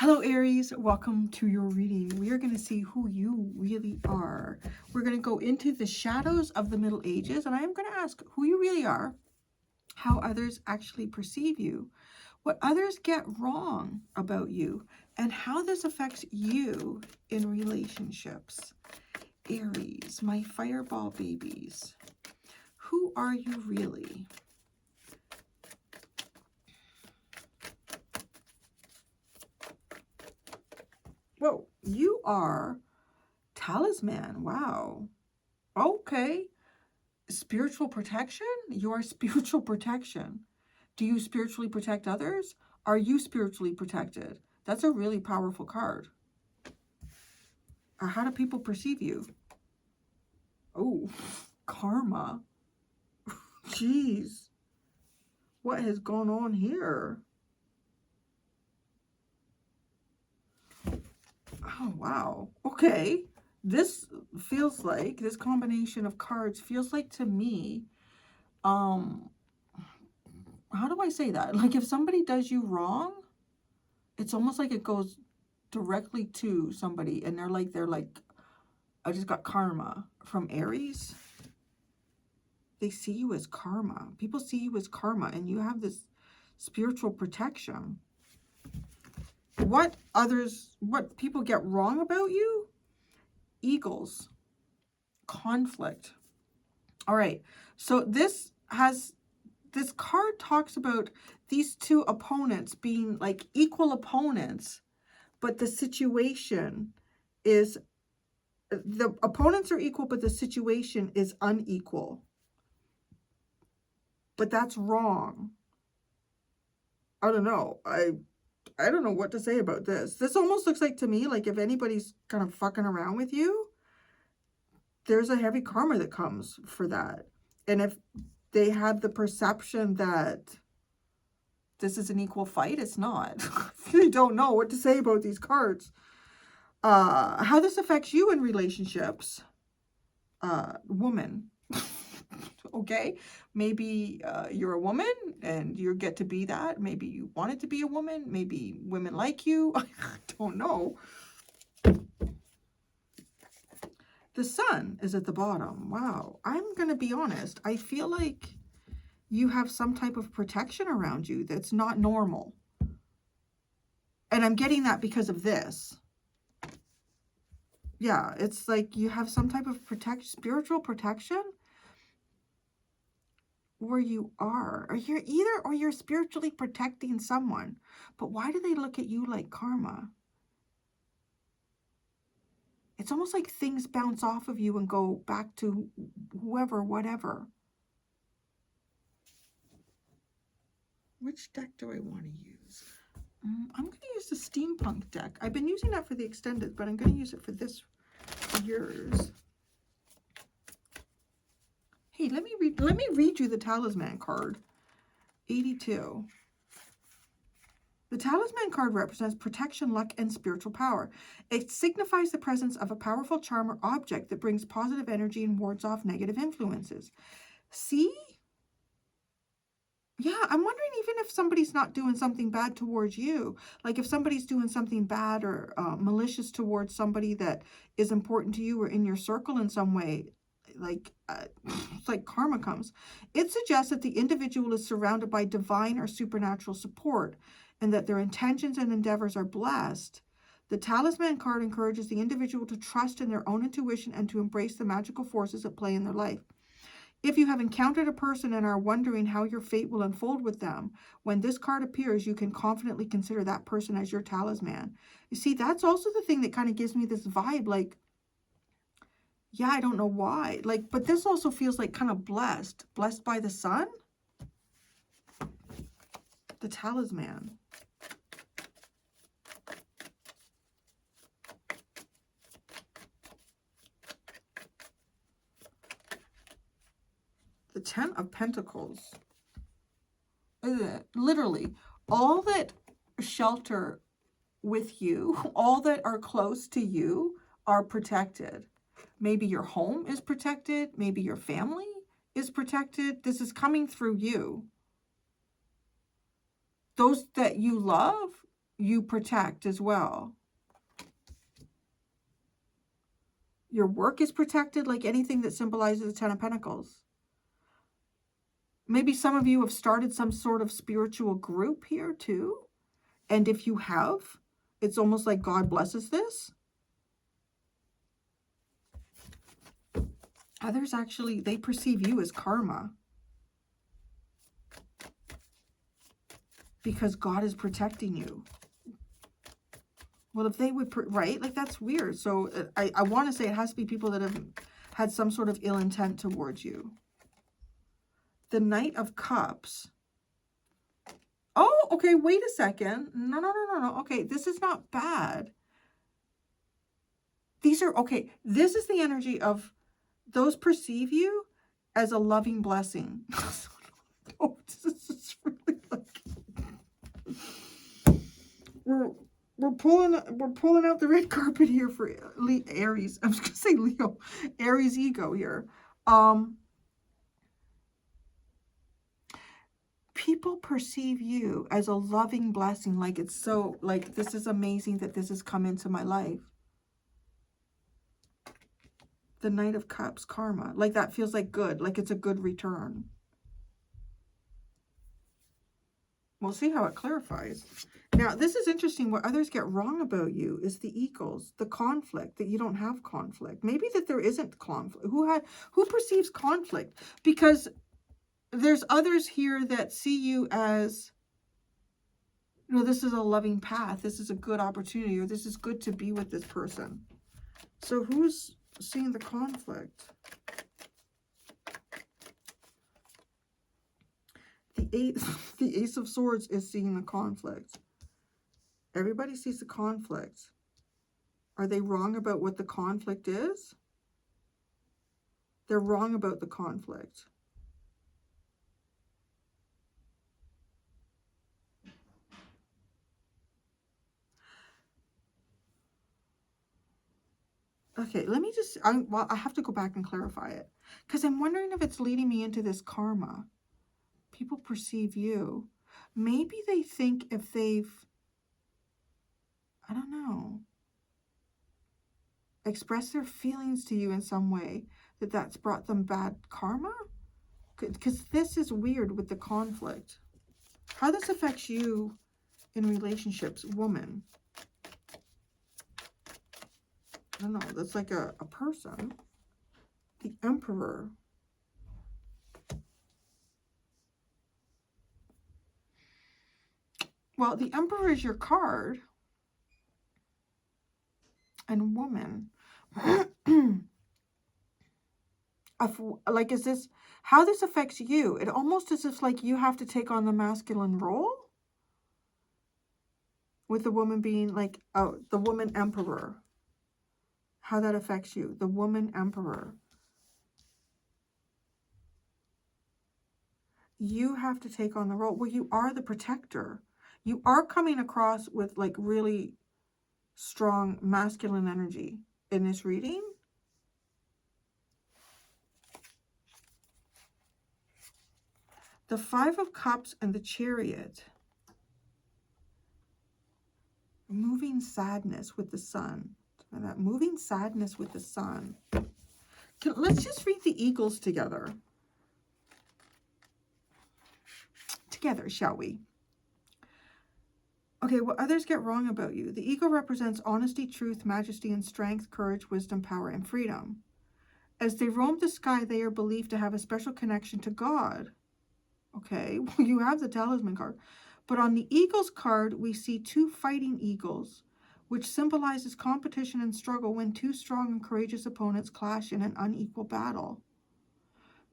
Hello Aries, welcome to your reading. We are going to see who you really are. We're going to go into the shadows of the Middle Ages, and I am going to ask who you really are, how others actually perceive you, what others get wrong about you, and how this affects you in relationships. Aries, my fireball babies, who are you really? Whoa, you are Talisman. Wow. Okay. Spiritual protection? You are spiritual protection. Do you spiritually protect others? Are you spiritually protected? That's a really powerful card. Or how do people perceive you? Oh, karma. Jeez. What has gone on here? Oh, wow. Okay. This feels like, this combination of cards feels like to me, how do I say that? Like if somebody does you wrong, it's almost like it goes directly to somebody and they're like, I just got karma from Aries. They see you as karma. People see you as karma and you have this spiritual protection. What people get wrong about you? Eagles. Conflict. All right. So this card talks about these two opponents being like equal opponents, but the situation is, the opponents are equal, but the situation is unequal. But that's wrong. I don't know. I don't know what to say about this. This almost looks like to me, like if anybody's kind of fucking around with you, there's a heavy karma that comes for that. And if they had the perception that this is an equal fight, it's not. I really don't know what to say about these cards. How this affects you in relationships. Woman. Okay, maybe you're a woman and you get to be that. Maybe you wanted to be a woman. Maybe women like you. I don't know. The sun is at the bottom. Wow. I'm going to be honest. I feel like you have some type of protection around you that's not normal. And I'm getting that because of this. Yeah, it's like you have some type of spiritual protection where you are, or you're spiritually protecting someone. But why do they look at you like karma? It's almost like things bounce off of you and go back to whoever, whatever. Which deck do I want to use? I'm going to use the steampunk deck. I've been using that for the extended, but I'm going to use it for this, for yours. Hey, let me read you the Talisman card. 82. The Talisman card represents protection, luck, and spiritual power. It signifies the presence of a powerful charm or object that brings positive energy and wards off negative influences. See? Yeah, I'm wondering even if somebody's not doing something bad towards you. Like if somebody's doing something bad or malicious towards somebody that is important to you or in your circle in some way, like it's like karma comes. It suggests that the individual is surrounded by divine or supernatural support and that their intentions and endeavors are blessed. The Talisman card encourages the individual to trust in their own intuition and to embrace the magical forces at play in their life. If you have encountered a person and are wondering how your fate will unfold with them, when this card appears, you can confidently consider that person as your talisman. You see, that's also the thing that kind of gives me this vibe, like, yeah, I don't know why. Like, but this also feels like kind of blessed. Blessed by the sun? The Talisman. The Ten of Pentacles. Literally, all that shelter with you, all that are close to you are protected. Maybe your home is protected. Maybe your family is protected. This is coming through you. Those that you love you protect as well. Your work is protected, like anything that symbolizes the Ten of Pentacles. Maybe some of you have started some sort of spiritual group here too. And if you have, it's almost like God blesses this. Others actually, they perceive you as karma. Because God is protecting you. Well, if they would, right? Like, that's weird. So I want to say it has to be people that have had some sort of ill intent towards you. The Knight of Cups. Oh, okay, wait a second. No. Okay, this is not bad. These are, okay, this is the energy of those perceive you as a loving blessing. Oh, this is really like... We're pulling out the red carpet here for Aries. I was gonna say Leo. Aries ego here. People perceive you as a loving blessing, like it's so, like, this is amazing that this has come into my life. The Knight of Cups, karma. Like, that feels like good, like it's a good return. We'll see how it clarifies. Now, this is interesting. What others get wrong about you is the Eagles, the conflict, that you don't have conflict. Maybe that there isn't conflict. Who perceives conflict? Because there's others here that see you as, you know, this is a loving path. This is a good opportunity, or this is good to be with this person. So who's seeing the conflict? The Ace of Swords is seeing the conflict. Everybody sees the conflict. Are they wrong about what the conflict is? They're wrong about the conflict. Okay, let me just, well, I have to go back and clarify it. Because I'm wondering if it's leading me into this karma. People perceive you. Maybe they think if they've, I don't know, expressed their feelings to you in some way, that that's brought them bad karma? Because this is weird with the conflict. How this affects you in relationships, woman. I don't know, that's like a person. The Emperor. Well, the Emperor is your card. And woman. Like, is this, how this affects you? It almost as if like you have to take on the masculine role. With the woman being like, oh, the woman Emperor. How that affects you. The woman Emperor. You have to take on the role. Well, you are the protector. You are coming across with like really strong masculine energy in this reading. The Five of Cups and the Chariot. Moving sadness with the sun. And that moving sadness with the sun. Let's just read the Eagles together. Together, shall we? Okay, what others get wrong about you. The eagle represents honesty, truth, majesty, and strength, courage, wisdom, power, and freedom. As they roam the sky, they are believed to have a special connection to God. Okay, well, you have the Talisman card. But on the Eagles card, we see two fighting eagles, which symbolizes competition and struggle when two strong and courageous opponents clash in an unequal battle.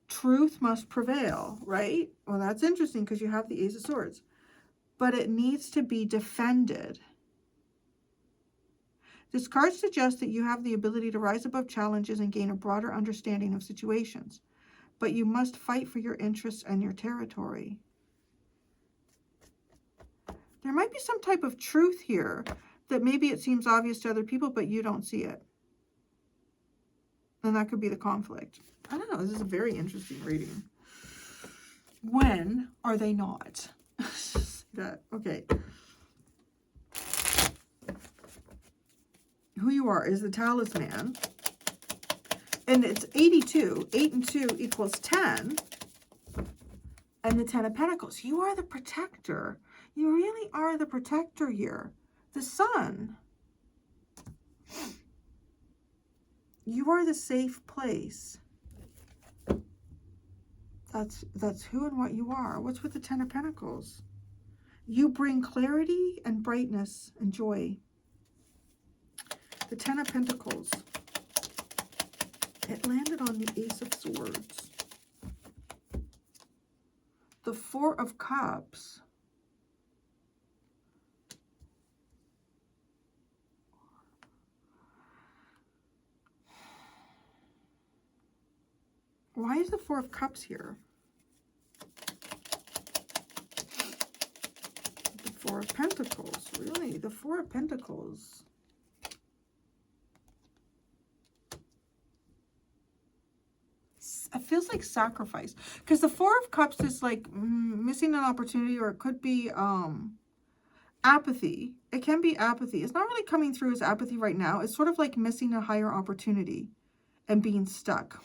Truth must prevail, right? Well, that's interesting because you have the Ace of Swords. But it needs to be defended. This card suggests that you have the ability to rise above challenges and gain a broader understanding of situations. But you must fight for your interests and your territory. There might be some type of truth here that maybe it seems obvious to other people, but you don't see it. And that could be the conflict. I don't know. This is a very interesting reading. When are they not? That, okay. who you are is the Talisman. And it's 82. 8 and 2 equals 10. And the 10 of Pentacles. You are the protector. You really are the protector here. The Sun. You are the safe place. That's who and what you are. What's with the 10 of Pentacles? You bring clarity and brightness and joy. The 10 of Pentacles. It landed on the Ace of Swords. The 4 of Cups. Why is the 4 of Cups here? The 4 of Pentacles. Really? The 4 of Pentacles. It feels like sacrifice. Because the 4 of Cups is like missing an opportunity, or it could be apathy. It can be apathy. It's not really coming through as apathy right now. It's sort of like missing a higher opportunity and being stuck.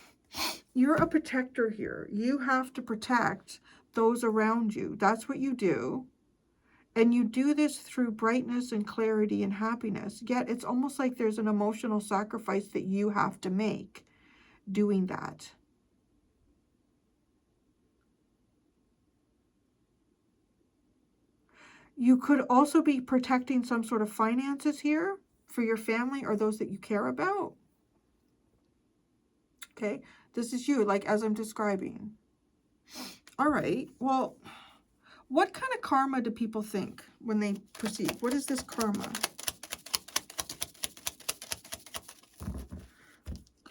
You're a protector here. You have to protect those around you. That's what you do. And you do this through brightness and clarity and happiness. Yet it's almost like there's an emotional sacrifice that you have to make doing that. You could also be protecting some sort of finances here for your family or those that you care about. Okay, this is you, like as I'm describing. All right, well, what kind of karma do people think when they perceive? What is this karma?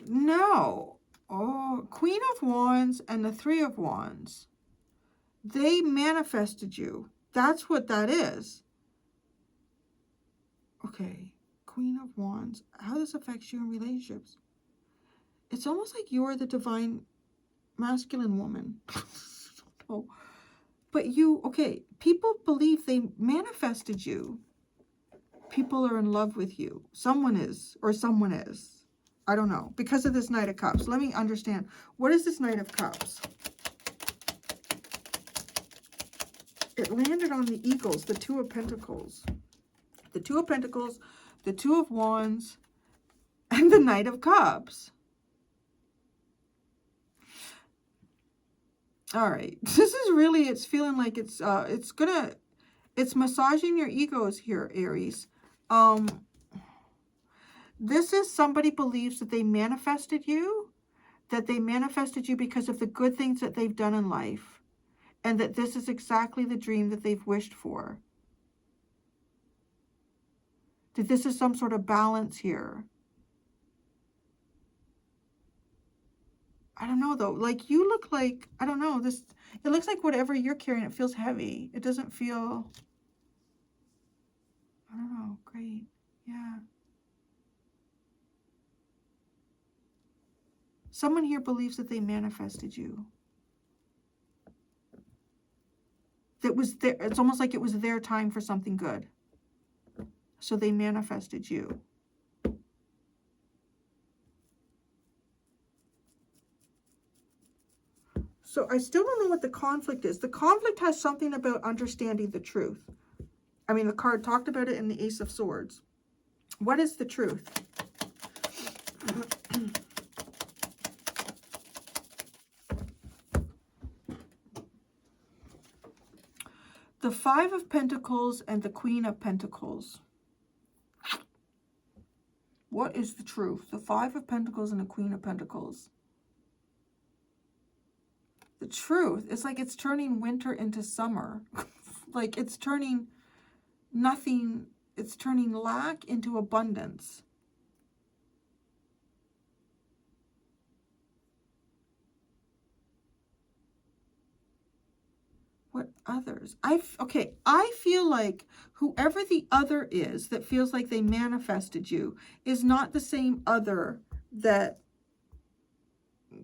No. Oh, Queen of Wands and the 3 of Wands. They manifested you. That's what that is. Okay, Queen of Wands. How this affects you in relationships? It's almost like you're the divine masculine woman. Oh, but you, okay, people believe they manifested you. People are in love with you. Someone is, or someone is. I don't know. Because of this Knight of Cups. Let me understand. What is this Knight of Cups? It landed on the Eagles, the 2 of Pentacles. The 2 of Pentacles, the 2 of Wands, and the Knight of Cups. All right. This is really, it's feeling like it's massaging your egos here, Aries. This is somebody believes that they manifested you, because of the good things that they've done in life. And that this is exactly the dream that they've wished for. That this is some sort of balance here. I don't know though. Like you look like, I don't know, this, it looks like whatever you're carrying, it feels heavy. It doesn't feel, I don't know, great. Yeah. Someone here believes that they manifested you. That was there, it's almost like it was their time for something good. So they manifested you. So I still don't know what the conflict is. The conflict has something about understanding the truth. I mean, the card talked about it in the Ace of Swords. What is the truth? The 5 of Pentacles and the Queen of Pentacles. What is the truth? The 5 of Pentacles and the Queen of Pentacles. The truth is like it's turning winter into summer. Like it's turning nothing, it's turning lack into abundance. What others? I feel like whoever the other is that feels like they manifested you is not the same other that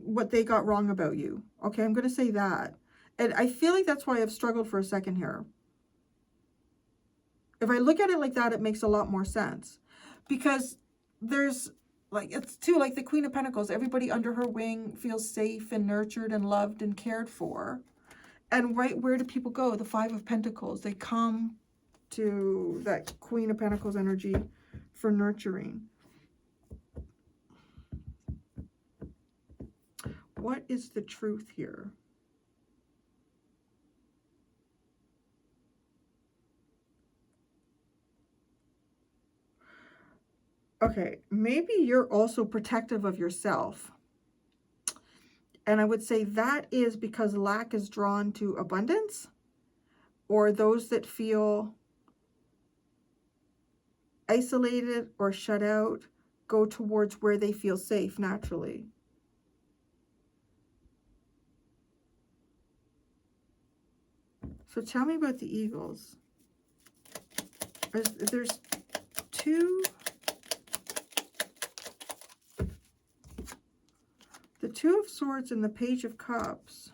what they got wrong about you. Okay, I'm going to say that. And I feel like that's why I've struggled for a second here. If I look at it like that, it makes a lot more sense. Because there's like, it's too like the Queen of Pentacles. Everybody under her wing feels safe and nurtured and loved and cared for. And right, where do people go? The Five of Pentacles. They come to that Queen of Pentacles energy for nurturing. What is the truth here? Okay, maybe you're also protective of yourself. And I would say that is because lack is drawn to abundance, or those that feel isolated or shut out go towards where they feel safe naturally. So tell me about the Eagles. There's two. The Two of Swords and the Page of Cups.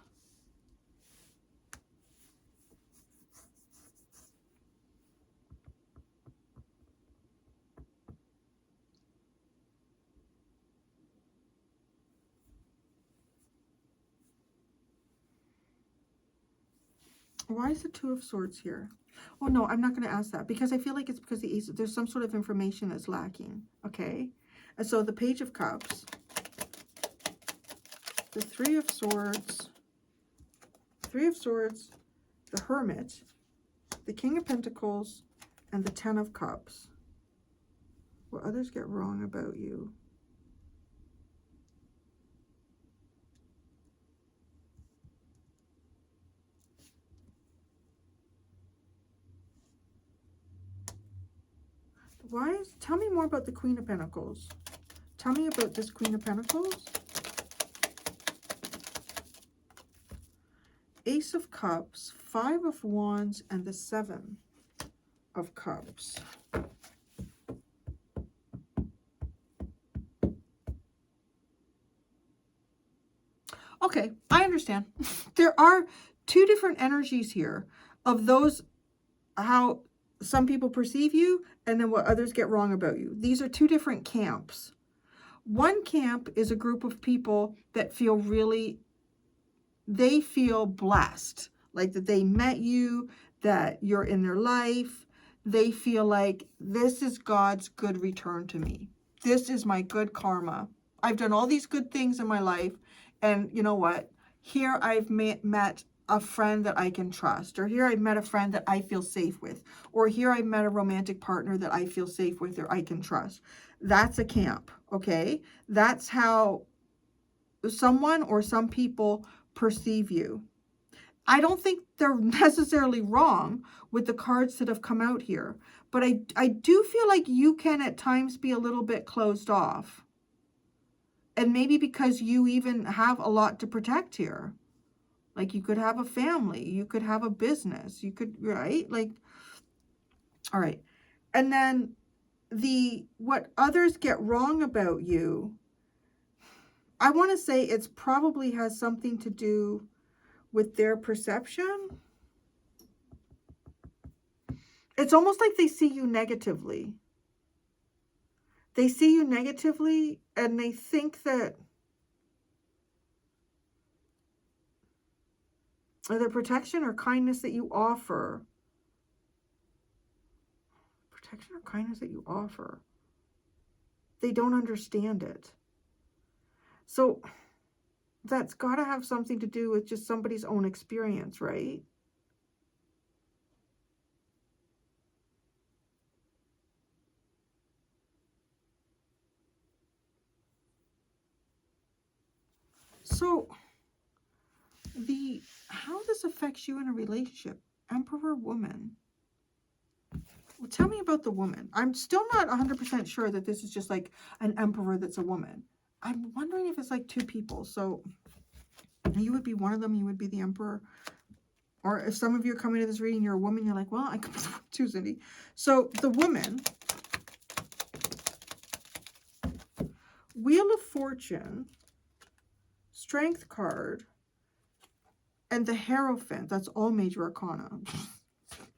Why is the Two of Swords here? Oh, no, I'm not going to ask that because I feel like it's because there's some sort of information that's lacking, okay? And so the Page of Cups, the Three of Swords, the Hermit, the King of Pentacles, and the Ten of Cups. What others get wrong about you. Tell me more about the Queen of Pentacles. Tell me about this Queen of Pentacles. Ace of Cups, Five of Wands, and the Seven of Cups. Okay, I understand. There are two different energies here of those, how some people perceive you, and then what others get wrong about you. These are two different camps. One camp is a group of people that feel they feel blessed, like that they met you, that you're in their life. They feel like this is God's good return to me. This is my good karma. I've done all these good things in my life, and you know what? Here I've met a friend that I can trust, or here I've met a friend that I feel safe with, or here I've met a romantic partner that I feel safe with or I can trust. That's a camp, okay? That's how someone or some people perceive you. I don't think they're necessarily wrong with the cards that have come out here, but I do feel like you can at times be a little bit closed off. And maybe because you even have a lot to protect here. Like you could have a family, you could have a business, you could, right? Like, all right. And then what others get wrong about you, I want to say it's probably has something to do with their perception. It's almost like they see you negatively. They see you negatively and they think that the protection or kindness that you offer, they don't understand it. So that's got to have something to do with just somebody's own experience, right? So how this affects you in a relationship, Emperor woman. Well, tell me about the woman. I'm still not 100% sure that this is just like an emperor that's a woman. I'm wondering if it's like two people. So you would be one of them, you would be the emperor. Or if some of you are coming to this reading, you're a woman, you're like, well, I could be too, Cindy. So the woman, Wheel of Fortune, Strength card, and the Hierophant. That's all major arcana.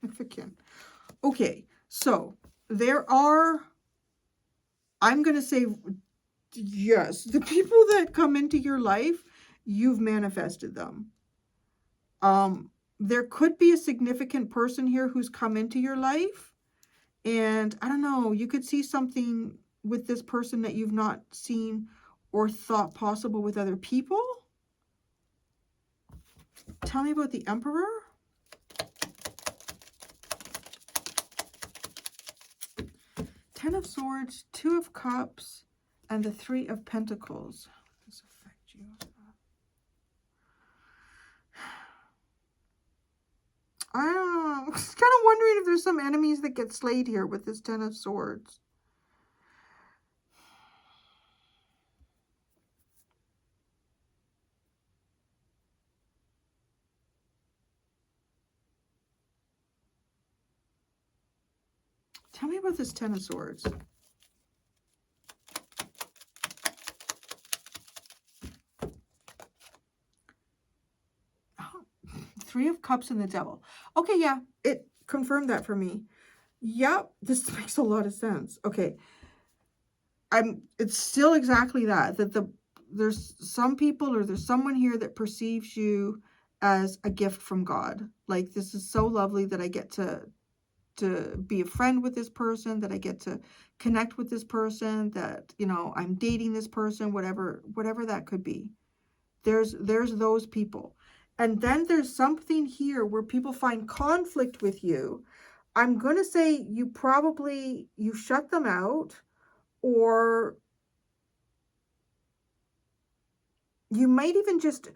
Significant. Okay, so there are I'm going to say yes. The people that come into your life, you've manifested them. There could be a significant person here who's come into your life. And I don't know, you could see something with this person that you've not seen or thought possible with other people. Tell me about the Emperor. Ten of Swords, Two of Cups, and the Three of Pentacles. How does this affect you? I don't know. I'm just kind of wondering if there's some enemies that get slayed here with this Ten of Swords. Tell me about this Ten of Swords. Oh, Three of Cups and the Devil. Okay, yeah, it confirmed that for me. Yep, this makes a lot of sense. Okay. It's still exactly that there's some people or there's someone here that perceives you as a gift from God. Like, this is so lovely that I get to be a friend with this person, that I get to connect with this person, that, you know, I'm dating this person, whatever that could be. There's those people. And then there's something here where people find conflict with you. I'm going to say you shut them out, or you might even just,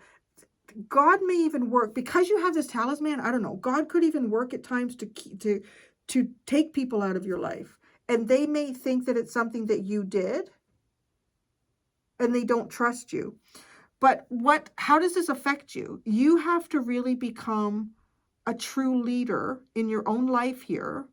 God may even work, because you have this talisman, I don't know, God could even work at times to take people out of your life. And they may think that it's something that you did, and they don't trust you. But how does this affect you? You have to really become a true leader in your own life here.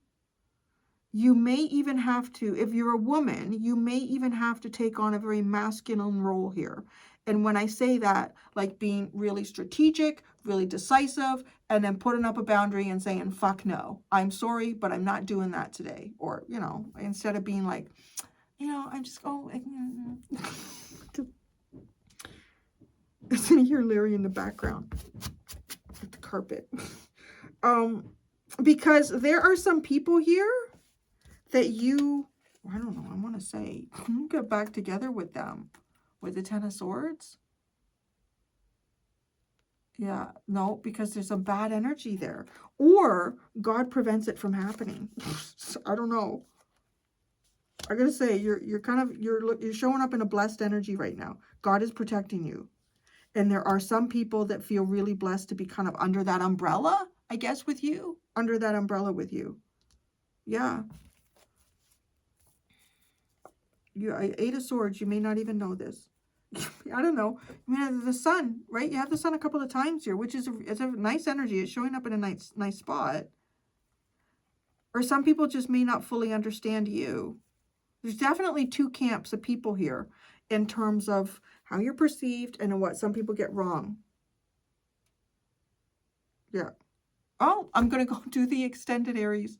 You may even have to, if you're a woman, you may even have to take on a very masculine role here. And when I say that, like being really strategic, really decisive, and then putting up a boundary and saying, fuck no, I'm sorry, but I'm not doing that today. Or, you know, instead of being like, you know, I'm just going, I can hear Larry in the background with the carpet. Because there are some people here that you, I don't know, I want to say, get back together with them with the Ten of Swords. Yeah, no, because there's a bad energy there, or God prevents it from happening. I don't know. I gotta say, you're showing up in a blessed energy right now. God is protecting you, and there are some people that feel really blessed to be kind of under that umbrella, I guess, with you, under that umbrella with you. Yeah. Eight of Swords, you may not even know this. I don't know. I mean, the sun, right? You have the sun a couple of times here, which is it's a nice energy. It's showing up in a nice spot. Or some people just may not fully understand you. There's definitely two camps of people here in terms of how you're perceived and what some people get wrong. Yeah. Oh, I'm going to go do the extended Aries.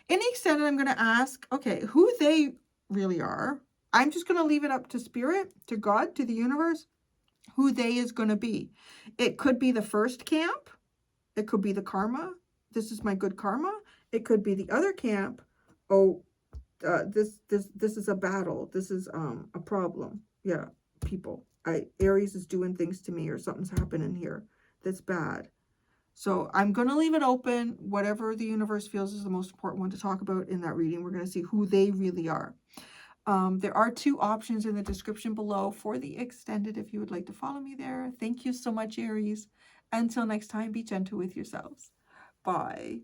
In the extended, I'm going to ask, okay, who they really are. I'm just going to leave it up to Spirit, to God, to the universe, who they is going to be. It could be the first camp. It could be the karma. This is my good karma. It could be the other camp. Oh, this is a battle. This is a problem. Yeah, people. Aries is doing things to me, or something's happening here that's bad. So I'm going to leave it open. Whatever the universe feels is the most important one to talk about in that reading. We're going to see who they really are. There are two options in the description below for the extended if you would like to follow me there. Thank you so much, Aries. Until next time, be gentle with yourselves. Bye.